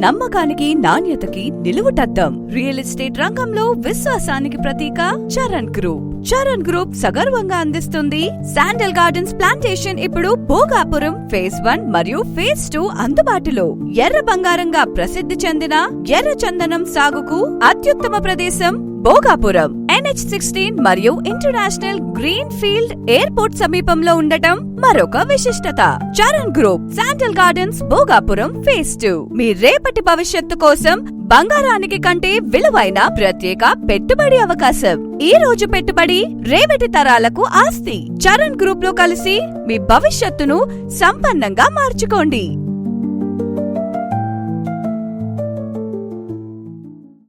నమ్మకానికి నాణ్యతకి నిలువుటద్దం. Real estate రంగంలో విశ్వాసానికి ప్రతీక చరణ్ గ్రూప్. చరణ్ గ్రూప్ సగర్వంగా అందిస్తుంది శాండల్ గార్డెన్స్ ప్లాంటేషన్. ఇప్పుడు భోగాపురం ఫేజ్ 1 మరియు ఫేజ్ 2 అందుబాటులో. ఎర్ర బంగారంగా ప్రసిద్ధి చెందిన ఎర్ర చందనం సాగుకు అత్యుత్తమ ప్రదేశం భోగాపురం. NH16 మరియు ఇంటర్నేషనల్ గ్రీన్ ఫీల్డ్ ఎయిర్పోర్ట్ సమీపంలో ఉండటం మరొక విశిష్టత. Charan group sandal gardens Bhogapuram phase 2. మీ రేపటి భవిష్యత్తు కోసం బంగారానికి కంటే విలువైన ప్రత్యేక పెట్టుబడి అవకాశం. ఈ రోజు పెట్టుబడి రేపటి తరాలకు ఆస్తి. చరణ్ గ్రూప్ లో కలిసి మీ భవిష్యత్తును సంపన్నంగా మార్చుకోండి.